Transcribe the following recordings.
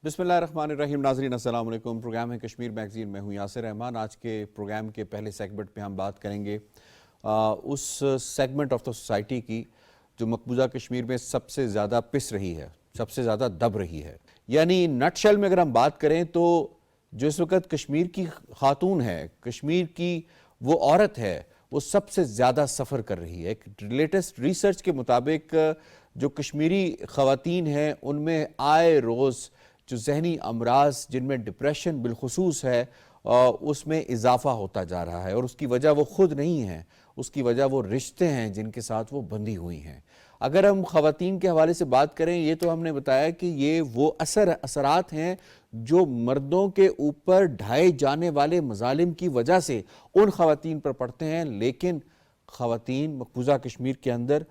بسم اللہ الرحمن الرحیم. ناظرین السلام علیکم. پروگرام ہے کشمیر میگزین. میں ہوں یاسر رحمان. آج کے پروگرام کے پہلے سیگمنٹ پہ ہم بات کریں گے اس سیگمنٹ آف دا سوسائٹی کی جو مقبوضہ کشمیر میں سب سے زیادہ پس رہی ہے, سب سے زیادہ دب رہی ہے. یعنی نٹ شیل میں اگر ہم بات کریں تو جو اس وقت کشمیر کی خاتون ہے, کشمیر کی وہ عورت ہے, وہ سب سے زیادہ سفر کر رہی ہے. ایک لیٹسٹ ریسرچ کے مطابق جو کشمیری خواتین ہیں ان میں آئے روز جو ذہنی امراض جن میں ڈپریشن بالخصوص ہے اس میں اضافہ ہوتا جا رہا ہے, اور اس کی وجہ وہ خود نہیں ہے, اس کی وجہ وہ رشتے ہیں جن کے ساتھ وہ بندھی ہوئی ہیں. اگر ہم خواتین کے حوالے سے بات کریں, یہ تو ہم نے بتایا کہ یہ وہ اثرات ہیں جو مردوں کے اوپر ڈھائے جانے والے مظالم کی وجہ سے ان خواتین پر پڑتے ہیں. لیکن خواتین مقبوضہ کشمیر کے اندر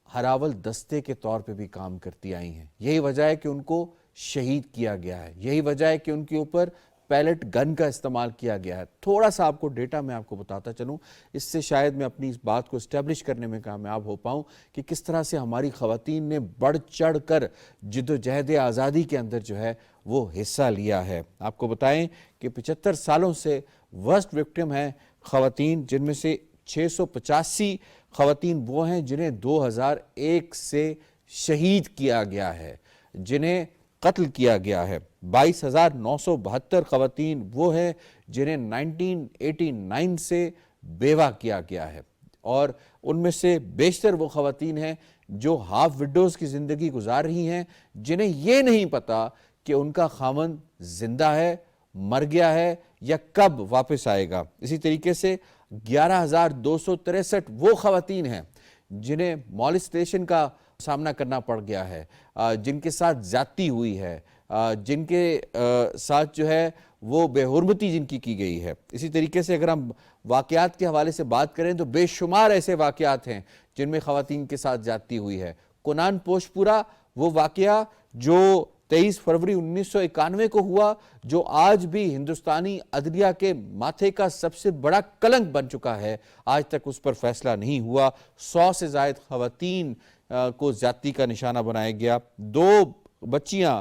ہراول دستے کے طور پہ بھی کام کرتی آئی ہیں. یہی وجہ ہے کہ ان کو شہید کیا گیا ہے, یہی وجہ ہے کہ ان کے اوپر پیلٹ گن کا استعمال کیا گیا ہے. تھوڑا سا آپ کو ڈیٹا میں آپ کو بتاتا چلوں, اس سے شاید میں اپنی اس بات کو اسٹیبلش کرنے میں کامیاب ہو پاؤں کہ کس طرح سے ہماری خواتین نے بڑھ چڑھ کر جد و جہد آزادی کے اندر جو ہے وہ حصہ لیا ہے. آپ کو بتائیں کہ 75 سالوں سے ورسٹ وکٹم ہیں خواتین, جن میں سے 685 خواتین وہ ہیں جنہیں 2001 سے شہید کیا گیا ہے, جنہیں قتل کیا گیا ہے. 22,972 خواتین وہ ہیں جنہیں 1989 سے بیوہ کیا گیا ہے, اور ان میں سے بیشتر وہ خواتین ہیں جو ہاف وڈوز کی زندگی گزار رہی ہیں, جنہیں یہ نہیں پتا کہ ان کا خاوند زندہ ہے, مر گیا ہے یا کب واپس آئے گا. اسی طریقے سے 11,263 وہ خواتین ہیں جنہیں مولسٹیشن کا سامنا کرنا پڑ گیا ہے, جن کے ساتھ زیادتی ہوئی ہے, جن کے ساتھ جو ہے وہ بے حرمتی جن کی گئی ہے. اسی طریقے سے اگر ہم واقعات کے حوالے سے بات کریں تو بے شمار ایسے واقعات ہیں جن میں خواتین کے ساتھ زیادتی ہوئی ہے. کنان پوشپورہ وہ واقعہ جو 23 فروری 1991 کو ہوا, جو آج بھی ہندوستانی عدلیہ کے ماتھے کا سب سے بڑا کلنک بن چکا ہے. آج تک اس پر فیصلہ نہیں ہوا. 100 سے زائد خواتین کو زیادتی کا نشانہ بنایا گیا. 2 بچیاں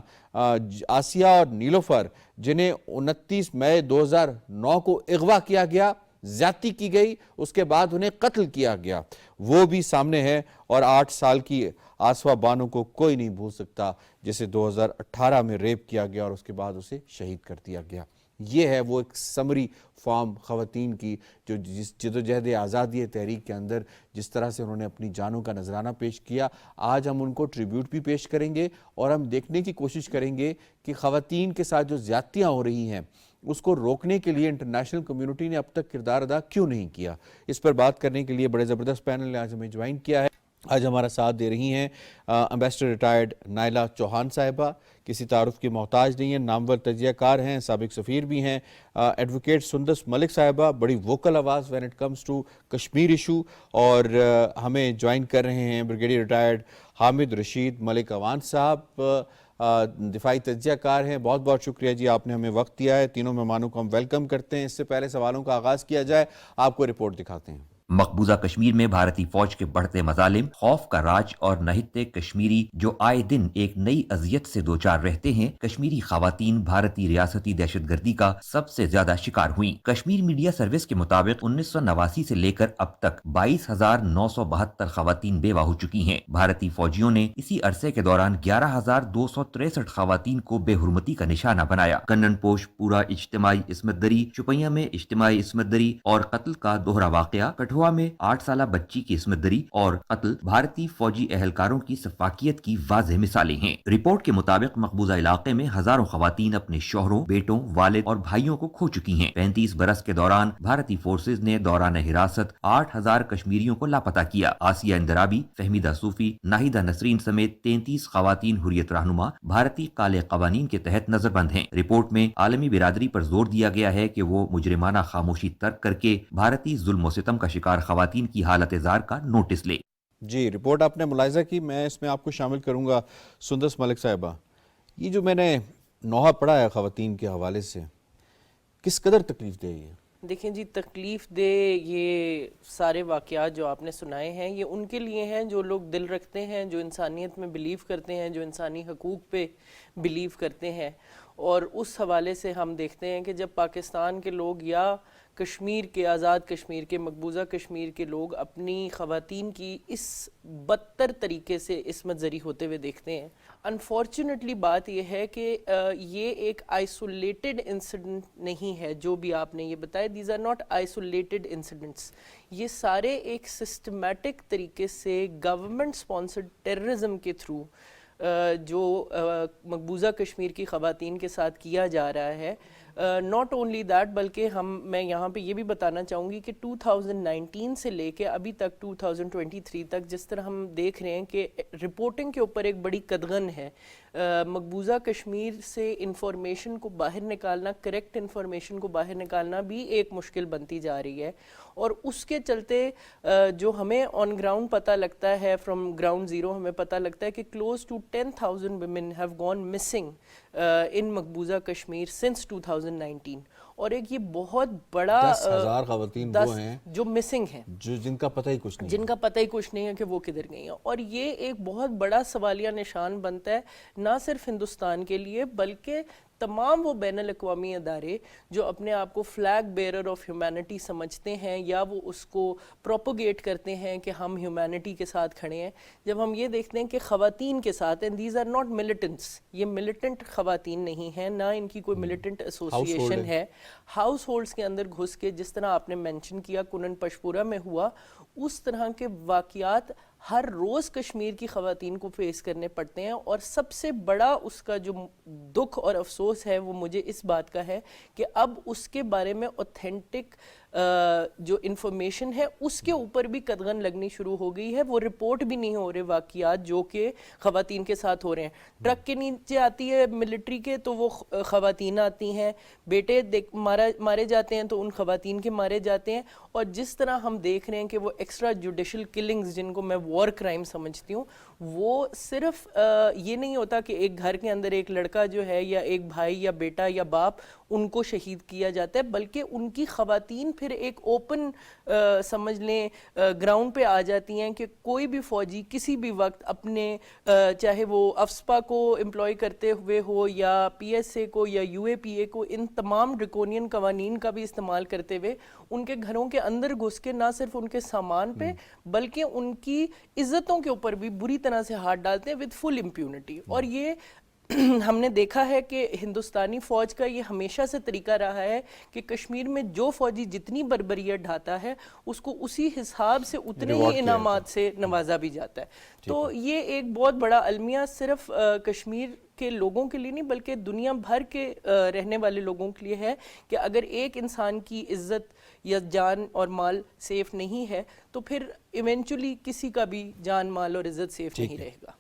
آسیہ اور نیلوفر, جنہیں 29 مئی 2009 کو اغوا کیا گیا, زیادتی کی گئی, اس کے بعد انہیں قتل کیا گیا, وہ بھی سامنے ہے. اور 8 سال کی آسوا بانو کو کوئی نہیں بھول سکتا, جسے 2018 میں ریپ کیا گیا اور اس کے بعد اسے شہید کر دیا گیا. یہ ہے وہ ایک سمری فارم خواتین کی جو جد و جہد آزادی تحریک کے اندر جس طرح سے انہوں نے اپنی جانوں کا نذرانہ پیش کیا. آج ہم ان کو ٹریبیوٹ بھی پیش کریں گے, اور ہم دیکھنے کی کوشش کریں گے کہ خواتین کے ساتھ جو زیادتیاں ہو رہی ہیں اس کو روکنے کے لیے انٹرنیشنل کمیونٹی نے اب تک کردار ادا کیوں نہیں کیا. اس پر بات کرنے کے لیے بڑے زبردست پینل نے آج ہمیں جوائن کیا ہے. آج ہمارا ساتھ دے رہی ہیں امبیسڈر ریٹائرڈ نائلہ چوہان صاحبہ, کسی تعارف کی محتاج نہیں ہیں, نامور تجزیہ کار ہیں, سابق سفیر بھی ہیں. ایڈوکیٹ سندس ملک صاحبہ, بڑی ووکل آواز when it comes to Kashmir issue, اور ہمیں جوائن کر رہے ہیں بریگیڈیئر ریٹائرڈ حامد رشید ملک اوان صاحب, دفاعی تجزیہ کار ہیں. بہت بہت شکریہ جی, آپ نے ہمیں وقت دیا ہے. تینوں مہمانوں کو ہم ویلکم کرتے ہیں. اس سے پہلے سوالوں کا آغاز کیا جائے, آپ کو رپورٹ دکھاتے ہیں. مقبوضہ کشمیر میں بھارتی فوج کے بڑھتے مظالم, خوف کا راج اور نہتے کشمیری جو آئے دن ایک نئی اذیت سے دوچار رہتے ہیں. کشمیری خواتین بھارتی ریاستی دہشت گردی کا سب سے زیادہ شکار ہوئیں. کشمیر میڈیا سروس کے مطابق 1989 سے لے کر اب تک 22,972 خواتین بیوہ ہو چکی ہیں. بھارتی فوجیوں نے اسی عرصے کے دوران 11,263 خواتین کو بے حرمتی کا نشانہ بنایا. کنن پوش پورا اجتماعی عصمت دری, چپیاں میں اجتماعی عصمت دری اور قتل کا دوہرا واقعہ, کٹھوا میں 8 سالہ بچی کی عصمت دری اور قتل بھارتی فوجی اہلکاروں کی سفاکیت کی واضح مثالیں ہیں. رپورٹ کے مطابق مقبوضہ علاقے میں ہزاروں خواتین اپنے شوہروں, بیٹوں, والد اور بھائیوں کو کھو چکی ہیں. 35 برس کے دوران بھارتی فورسز نے دوران حراست 8,000 کشمیریوں کو لاپتہ کیا. آسیہ اندرابی, فہمیدہ صوفی, ناہیدہ نسرین سمیت 33 خواتین حریت رہنما بھارتی کالے قوانین کے تحت نظر بند ہیں. رپورٹ میں عالمی برادری پر زور دیا گیا ہے کہ وہ مجرمانہ خاموشی ترک کر کے بھارتی ظلم و ستم کا شکار خواتین کی حالت زار کا نوٹس لے. جی, رپورٹ آپ نے ملاحظہ کی, میں اس میں آپ کو شامل کروں گا. سندس ملک صاحبہ, یہ جو میں نے نوحہ پڑھا ہے خواتین کے حوالے سے, کس قدر تکلیف دہ ہے؟ دیکھیں جی، تکلیف دہ یہ سارے واقعات جو آپ نے سنائے ہیں یہ ان کے لیے ہیں جو لوگ دل رکھتے ہیں، جو انسانیت میں بلیو کرتے ہیں، جو انسانی حقوق پہ بلیو کرتے ہیں. اور اس حوالے سے ہم دیکھتے ہیں کہ جب پاکستان کے لوگ یا کشمیر کے، آزاد کشمیر کے، مقبوضہ کشمیر کے لوگ اپنی خواتین کی اس بدتر طریقے سے عصمت زری ہوتے ہوئے دیکھتے ہیں، انفارچونیٹلی بات یہ ہے کہ یہ ایک آئسولیٹڈ انسیڈنٹ نہیں ہے. جو بھی آپ نے یہ بتایا، these are not isolated incidents, یہ سارے ایک سسٹمیٹک طریقے سے گورنمنٹ سپانسرڈ ٹیررزم کے تھرو جو مقبوضہ کشمیر کی خواتین کے ساتھ کیا جا رہا ہے. ناٹ اونلی دیٹ، بلکہ میں یہاں پہ یہ بھی بتانا چاہوں گی کہ 2019 سے لے کے ابھی تک 2023 تک جس طرح ہم دیکھ رہے ہیں کہ رپورٹنگ کے اوپر ایک بڑی قدغن ہے. مقبوضہ کشمیر سے انفارمیشن کو باہر نکالنا، کریکٹ انفارمیشن کو باہر نکالنا بھی ایک مشکل بنتی جا رہی ہے. اور اس کے چلتے جو ہمیں آن گراؤنڈ پتہ لگتا ہے، فرام گراؤنڈ زیرو ہمیں پتہ لگتا ہے کہ close to 10,000 women have gone missing in مقبوضہ کشمیر since 2019. اور ایک یہ بہت بڑا 10,000 خواتین وہ ہیں جو مسنگ ہیں، جن کا پتہ ہی کچھ نہیں، جن کا پتہ ہی کچھ نہیں ہے کہ وہ کدھر گئی ہیں. اور یہ ایک بہت بڑا سوالیہ نشان بنتا ہے نہ صرف ہندوستان کے لیے بلکہ تمام وہ بین الاقوامی ادارے جو اپنے آپ کو فلیگ بیرر آف ہیومینٹی سمجھتے ہیں یا وہ اس کو پروپوگیٹ کرتے ہیں کہ ہم ہیومینٹی کے ساتھ کھڑے ہیں. جب ہم یہ دیکھتے ہیں کہ خواتین کے ساتھ، and these are not militants, یہ ملیٹنٹ خواتین نہیں ہیں، نہ ان کی کوئی ملیٹنٹ ایسوسیشن ہے. ہاؤس ہولڈس کے اندر گھس کے، جس طرح آپ نے مینشن کیا کنن پشپورہ میں ہوا، اس طرح کے واقعات ہر روز کشمیر کی خواتین کو فیس کرنے پڑتے ہیں. اور سب سے بڑا اس کا جو دکھ اور افسوس ہے وہ مجھے اس بات کا ہے کہ اب اس کے بارے میں اوتھینٹک جو انفارمیشن ہے اس کے اوپر بھی قدغن لگنی شروع ہو گئی ہے. وہ رپورٹ بھی نہیں ہو رہے واقعات جو کہ خواتین کے ساتھ ہو رہے ہیں. ٹرک کے نیچے آتی ہے ملٹری کے تو وہ خواتین آتی ہیں، بیٹے مارے جاتے ہیں تو ان خواتین کے مارے جاتے ہیں. اور جس طرح ہم دیکھ رہے ہیں کہ وہ ایکسٹرا جوڈیشل کلنگز، جن کو میں وار کرائم سمجھتی ہوں، وہ صرف یہ نہیں ہوتا کہ ایک گھر کے اندر ایک لڑکا جو ہے یا ایک بھائی یا بیٹا یا باپ ان کو شہید کیا جاتا ہے، بلکہ ان کی خواتین پھر ایک اوپن سمجھ لیں گراؤنڈ پہ آ جاتی ہیں کہ کوئی بھی فوجی کسی بھی وقت اپنے چاہے وہ افسپا کو امپلائی کرتے ہوئے ہو یا پی ایس اے کو یا یو اے پی اے کو، ان تمام ڈریکونین قوانین کا بھی استعمال کرتے ہوئے ان کے گھروں کے اندر گھس کے نہ صرف ان کے سامان پہ بلکہ ان کی عزتوں کے اوپر بھی بری طرح سے ہاتھ ڈالتے ہیں ود فل امپیونٹی. اور یہ ہم نے دیکھا ہے کہ ہندوستانی فوج کا یہ ہمیشہ سے طریقہ رہا ہے کہ کشمیر میں جو فوجی جتنی بربریت ڈھاتا ہے اس کو اسی حساب سے اتنے ہی انعامات سے نوازا بھی جاتا ہے. تو یہ ایک بہت بڑا المیہ صرف کشمیر کے لوگوں کے لیے نہیں بلکہ دنیا بھر کے رہنے والے لوگوں کے لیے ہے کہ اگر ایک انسان کی عزت یا جان اور مال سیف نہیں ہے تو پھر ایونچولی کسی کا بھی جان مال اور عزت سیف نہیں رہے گا.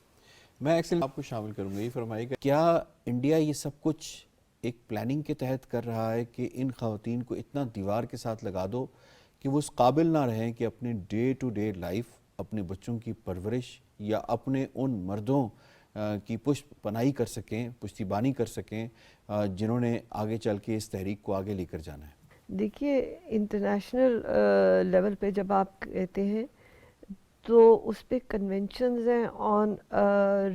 میں ایکچولی آپ کو شامل کروں گا. یہ فرمائیے گا کیا انڈیا یہ سب کچھ ایک پلاننگ کے تحت کر رہا ہے کہ ان خواتین کو اتنا دیوار کے ساتھ لگا دو کہ وہ اس قابل نہ رہیں کہ اپنے ڈے ٹو ڈے لائف، اپنے بچوں کی پرورش یا اپنے ان مردوں کی پشت پناہی کر سکیں، پشتی بانی کر سکیں جنہوں نے آگے چل کے اس تحریک کو آگے لے کر جانا ہے؟ دیکھیے، انٹرنیشنل لیول پہ جب آپ کہتے ہیں تو اس پہ کنونشنز ہیں on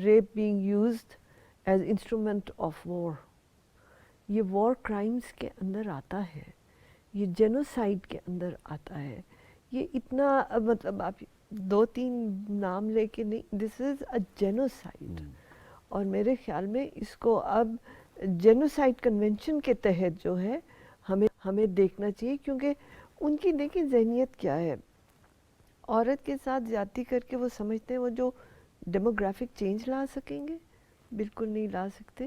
rape being used as instrument of war. یہ وار کرائمز کے اندر آتا ہے، یہ جینوسائیڈ کے اندر آتا ہے. یہ اتنا مطلب آپ 2-3 نام لے کے نہیں، دس از اے جینوسائیڈ. اور میرے خیال میں اس کو اب جینوسائیڈ کنونشن کے تحت جو ہے ہمیں دیکھنا چاہیے، کیونکہ ان کی دیکھیں ذہنیت کیا ہے. عورت کے ساتھ زیادتی کر کے وہ سمجھتے ہیں وہ جو ڈیموگرافک چینج لا سکیں گے، بالکل نہیں لا سکتے.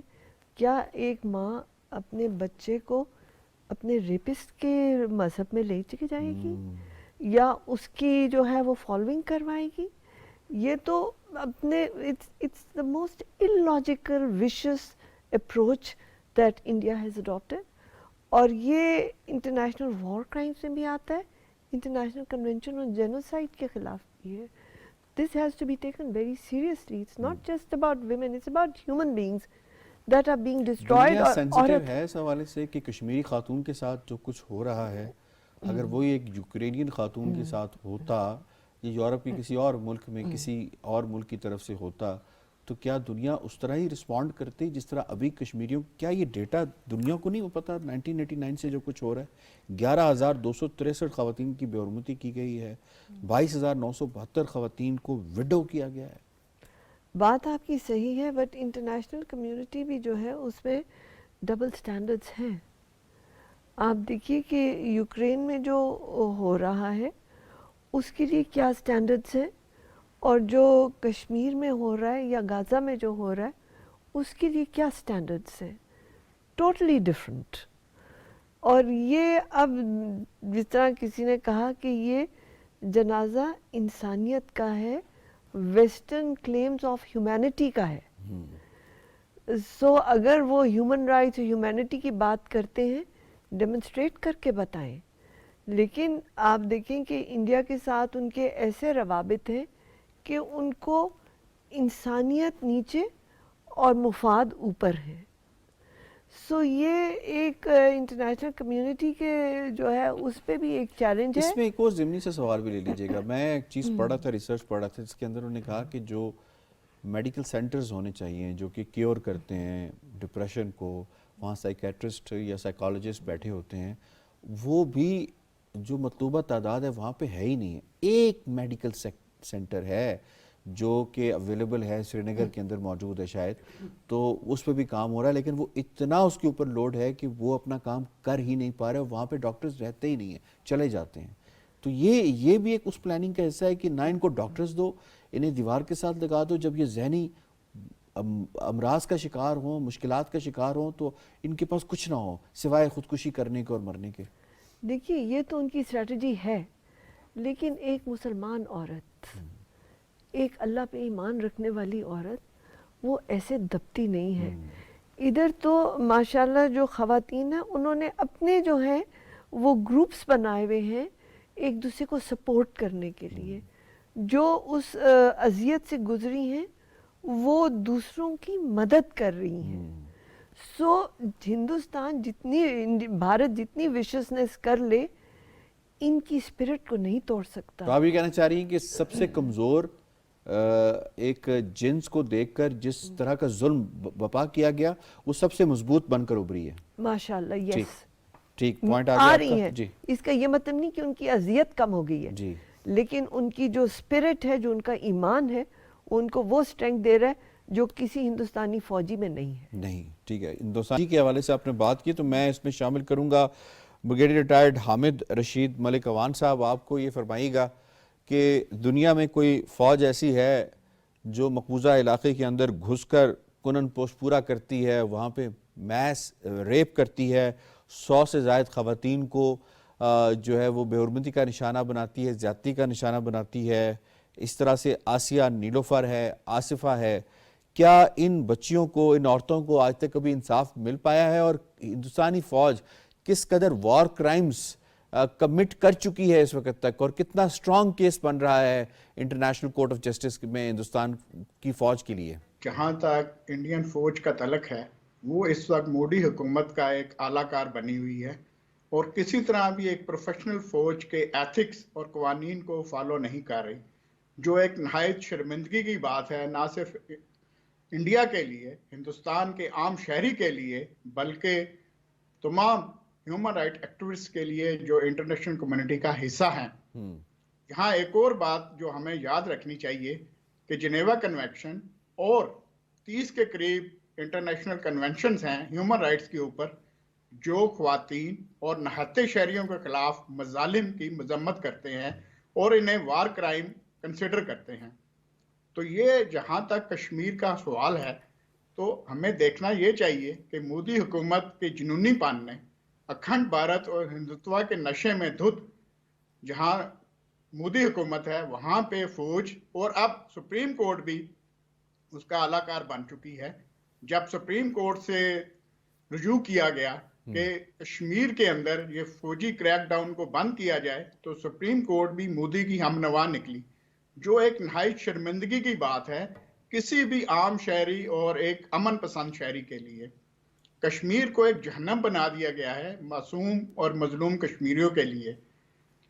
کیا ایک ماں اپنے بچے کو اپنے ریپسٹ کے مذہب میں لے کے جائے گی یا اس کی جو ہے وہ فالوئنگ کروائے گی؟ یہ تو اپنے it's the most illogical vicious approach that India has adopted. اور یہ انٹرنیشنل وار کرائمس میں بھی آتا ہے، انٹرنیشنل کنونشن آن جینوسائڈ کے خلاف بھی ہے. This has to be taken very seriously. It's not just about women, it's about human beings that are being destroyed. دنیا سینسیٹیو ہے اس حوالے سے کہ کشمیری خاتون کے ساتھ جو کچھ ہو رہا ہے اگر وہی ایک یوکرینین خاتون کے ساتھ ہوتا یا یورپ کے کسی اور ملک میں کسی اور ملک کی طرف سے ہوتا تو کیا دنیا اس طرح ہی رسپونڈ کرتی جس طرح ابھی کشمیریوں؟ کیا یہ ڈیٹا دنیا کو نہیں پتا 1989 سے جو کچھ ہو رہا ہے؟ 11,263 خواتین کی بے حرمتی کی گئی ہے، 22,972 خواتین کو وڈو کیا گیا ہے. بات آپ کی صحیح ہے، بٹ انٹرنیشنل کمیونٹی بھی جو ہے اس میں ڈبل سٹینڈرڈز ہیں. آپ دیکھیے کہ یوکرین میں جو ہو رہا ہے اس کے لیے کیا سٹینڈرڈز ہیں، اور جو کشمیر میں ہو رہا ہے یا غازہ میں جو ہو رہا ہے اس کے لیے کیا سٹینڈرڈز ہیں، ٹوٹلی ڈفرینٹ. اور یہ اب جس طرح کسی نے کہا کہ یہ جنازہ انسانیت کا ہے، ویسٹرن کلیمز آف ہیومینٹی کا ہے. سو اگر وہ ہیومن رائٹس ہیومینٹی کی بات کرتے ہیں ڈیمونسٹریٹ کر کے بتائیں. لیکن آپ دیکھیں کہ انڈیا کے ساتھ ان کے ایسے روابط ہیں کہ ان کو انسانیت نیچے اور مفاد اوپر ہے. سو یہ ایک انٹرنیشنل کمیونٹی کے جو ہے اس پہ بھی ایک چیلنج ہے. اس میں ایک اور ضمنی سے سوال بھی لے لیجیے گا. میں ایک چیز پڑھا تھا، ریسرچ پڑھا تھا، جس کے اندر انہوں نے کہا کہ جو میڈیکل سینٹرز ہونے چاہیے جو کہ کیور کرتے ہیں ڈپریشن کو، وہاں سائیکیٹرسٹ یا سائیکالوجسٹ بیٹھے ہوتے ہیں، وہ بھی جو مطلوبہ تعداد ہے وہاں پہ ہے ہی نہیں ہے. ایک میڈیکل سینٹر ہے جو کہ اویلیبل ہے، سری نگر کے اندر موجود ہے شاید، تو اس پہ بھی کام ہو رہا ہے، لیکن وہ اتنا اس کے اوپر لوڈ ہے کہ وہ اپنا کام کر ہی نہیں پا رہے، وہاں پہ ڈاکٹرز رہتے ہی نہیں ہیں، چلے جاتے ہیں. تو یہ بھی ایک اس پلاننگ کا حصہ ہے کہ نہ ان کو ڈاکٹرز دو، انہیں دیوار کے ساتھ لگا دو. جب یہ ذہنی امراض کا شکار ہوں، مشکلات کا شکار ہوں، تو ان کے پاس کچھ نہ ہو سوائے خودکشی کرنے کے اور مرنے کے. دیکھیے یہ تو ان کی اسٹریٹجی ہے، لیکن ایک مسلمان عورت، ایک اللہ پہ ایمان رکھنے والی عورت وہ ایسے دبتی نہیں ہے. ادھر تو ماشاءاللہ جو خواتین ہیں انہوں نے اپنے جو ہیں وہ گروپس بنائے ہوئے ہیں ایک دوسرے کو سپورٹ کرنے کے لیے. جو اس اذیت سے گزری ہیں وہ دوسروں کی مدد کر رہی ہیں. سو ہندوستان جتنی، بھارت جتنی وشسنس کر لے ان کی اسپرٹ کو نہیں توڑ سکتا. تو آپ یہ کہنا چاہ رہی ہیں کہ سب سے کمزور ایک جنس کو دیکھ کر جس طرح کا ظلم بپا کیا گیا وہ سب سے مضبوط بن کر ابھری ہے. ماشاءاللہ یس ٹھیک پوائنٹ آ رہی ہیں. جی اس کا یہ مطلب نہیں کہ ان کی اذیت کم ہو گئی ہے، جی، لیکن ان کی جو اسپرٹ ہے، جو ان کا ایمان ہے، ان کو وہ اسٹرینگتھ دے رہا ہے جو کسی ہندوستانی فوجی میں نہیں ہے. نہیں ٹھیک ہے. ہندوستانی کے حوالے سے آپ نے بات کی تو میں اس میں شامل کروں گا بریگیڈیئر ریٹائرڈ حامد رشید ملک اوان صاحب. آپ کو یہ فرمائیے گا کہ دنیا میں کوئی فوج ایسی ہے جو مقبوضہ علاقے کے اندر گھس کر کنن پوش پورا کرتی ہے، وہاں پہ میس ریپ کرتی ہے، 100 سے زائد خواتین کو جو ہے وہ بے حرمتی کا نشانہ بناتی ہے، زیادتی کا نشانہ بناتی ہے. اس طرح سے آسیہ نیلوفر ہے، آصفہ ہے. کیا ان بچیوں کو، ان عورتوں کو آج تک کبھی انصاف مل پایا ہے؟ اور ہندوستانی فوج کس قدر وار کرائمز کمٹ کر چکی ہے اس وقت تک، اور کتنا سٹرونگ کیس بن رہا ہے انٹرنیشنل کورٹ آف جسٹس میں ہندوستان کی فوج کے لیے؟ جہاں تک انڈین فوج کا تعلق ہے وہ اس وقت مودی حکومت کا ایک اعلیٰ کار بنی ہوئی ہے، اور کسی طرح بھی ایک پروفیشنل فوج کے ایتھکس اور قوانین کو فالو نہیں کر رہی، جو ایک نہایت شرمندگی کی بات ہے، نہ صرف انڈیا کے لیے، ہندوستان کے عام شہری کے لیے، بلکہ تمام ہیومن رائٹ ایکٹیوسٹ کے لیے جو انٹرنیشنل کمیونٹی کا حصہ ہیں. یہاں ایک اور بات جو ہمیں یاد رکھنی چاہیے کہ جنیوا کنونشن اور 30 کے قریب انٹرنیشنل کنونشنز ہیں ہیومن رائٹس کے اوپر، جو خواتین اور نہتے شہریوں کے خلاف مظالم کی مذمت کرتے ہیں اور انہیں وار کرائم کنسیڈر کرتے ہیں. تو یہ جہاں تک کشمیر کا سوال ہے تو ہمیں دیکھنا یہ چاہیے کہ مودی حکومت کے جنونی پان نے اکھنڈ بھارت اور ہندوتوا کے نشے میں دھت جہاں مودی حکومت ہے وہاں پہ فوج، اور اب سپریم کورٹ بھی اس کا اعلیٰ کار بن چکی ہے. جب سپریم کورٹ سے رجوع کیا گیا کہ کشمیر کے اندر یہ فوجی کریک ڈاؤن کو بند کیا جائے تو سپریم کورٹ بھی مودی کی ہم نوا نکلی، جو ایک نہایت شرمندگی کی بات ہے کسی بھی عام شہری اور ایک امن پسند شہری کے لیے. کشمیر کو ایک جہنم بنا دیا گیا ہے معصوم اور مظلوم کشمیریوں کے لیے.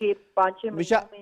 6-5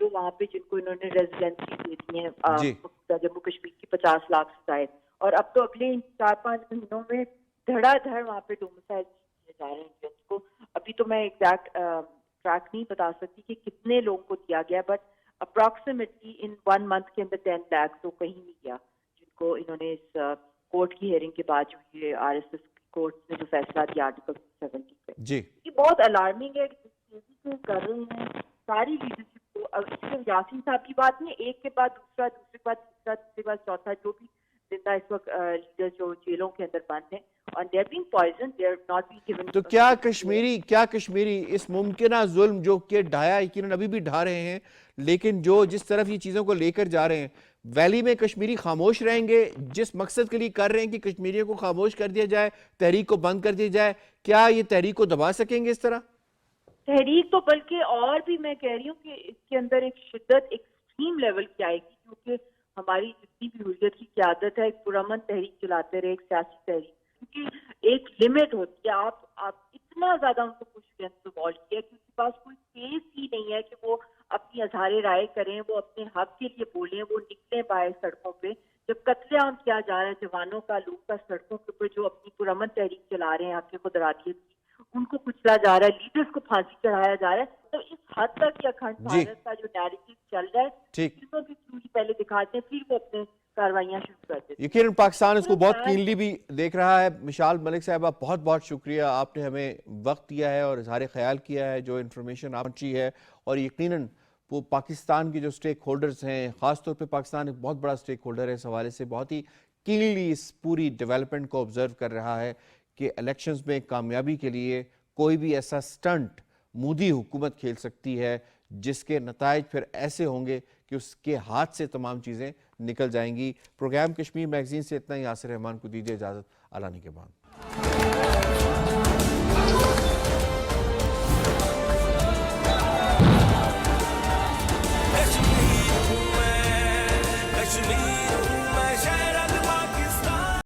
جو وہاں پہ جن کو انہوں نے ریزیڈینسی دے دی ہیں جی جموں کشمیر کی 50 لاکھ سے زائد, اور اب تو اگلے 4-5 مہینوں میں دھڑا دھڑ وہاں پہ ڈومسائل کیے جا رہے ہیں انڈینس کو. ابھی تو میں ایگزیکٹ ٹریک نہیں بتا سکتی کہ کتنے لوگوں کو دیا گیا, بٹ اپروکسیمیٹلی ان 1 منتھ کے اندر 10 لاکھ تو کہیں نہیں گیا جن کو انہوں نے اس کورٹ کی ہیئرنگ کے بعد جو یہ RSS کورٹ نے جو فیصلہ دیا آرٹیکل 70 پہ, جی یہ بہت الارمنگ ہے. جس تیزی سے کر رہے ہیں ساری لیڈرشپ کو. اب صرف یاسین صاحب کی بات نہیں, ایک کے بعد دوسرا, دوسرے کے بعد تیسرا, تیسرے کے بعد چوتھا, جو بھی زندہ اس وقت لیڈر جو جیلوں کے اندر بند ہیں, and they are being poisoned, they are not being given. تو کیا کشمیری اس ممکنہ ظلم جو کہ ڈھایا یقیناً ابھی بھی ڈھا رہے ہیں, لیکن جو جس طرف یہ چیزوں کو لے کر جا رہے ہیں, ویلی میں کشمیری خاموش رہیں گے جس مقصد کے لیے کر رہے ہیں کہ کشمیریوں کو خاموش کر دیا جائے, تحریک کو بند کر دیا جائے, کیا یہ تحریک کو دبا سکیں گے اس طرح؟ تحریک تو بلکہ اور بھی میں کہہ رہی ہوں کہ اس کے اندر ایک شدت ایکسٹریم لیول کی آئے گی, کیونکہ ہماری جتنی بھی حریت کی قیادت ہے ایک پرامن تحریک چلاتے رہے, ایک سیاسی تحریک, کیونکہ ایک لمٹ ہوتی ہے. آپ اتنا زیادہ ان کو پش اگینسٹ دی وال کیا کہ ان کے پاس کوئی اسپیس ہی نہیں ہے کہ وہ اپنی اظہار رائے کریں, وہ اپنے حق کے لیے بولیں, وہ نکلیں باہر سڑکوں پہ. جب قتل عام کیا جا رہا ہے جوانوں کا, لوگوں کا سڑکوں کے اوپر جو اپنی پرامن تحریک چلا رہے ہیں حق خودارادیت کی, ان کو کچلا جا رہا ہے, لیڈرز کو پھانسی چڑھایا جا رہا ہے. تو اس حد تک یہ اکھنڈ بھارت کا جو نیریٹو چل رہا ہے, چیزوں کے تھرو ہی پہلے دکھاتے ہیں, پھر وہ اپنے کاروائیاں شروع کرتے ہیں. یقیناً پاکستان اس کو بہت کینلی بھی دیکھ رہا ہے. مشال ملک صاحبہ, بہت بہت شکریہ, آپ نے ہمیں وقت دیا ہے اور اظہار خیال کیا ہے, جو انفارمیشن آپ پہنچی ہے, اور یقیناً وہ پاکستان کی جو سٹیک ہولڈرز ہیں, خاص طور پہ پاکستان ایک بہت بڑا سٹیک ہولڈر ہے, اس حوالے سے بہت ہی کینلی اس پوری ڈیولپمنٹ کو آبزرو کر رہا ہے کہ الیکشنز میں کامیابی کے لیے کوئی بھی ایسا سٹنٹ مودی حکومت کھیل سکتی ہے جس کے نتائج پھر ایسے ہوں گے کہ اس کے ہاتھ سے تمام چیزیں نکل جائیں گی. پروگرام کشمیر میگزین سے اتنا ہی. یاسر رحمان کو دیجیے اجازت, اعلانی کے بعد.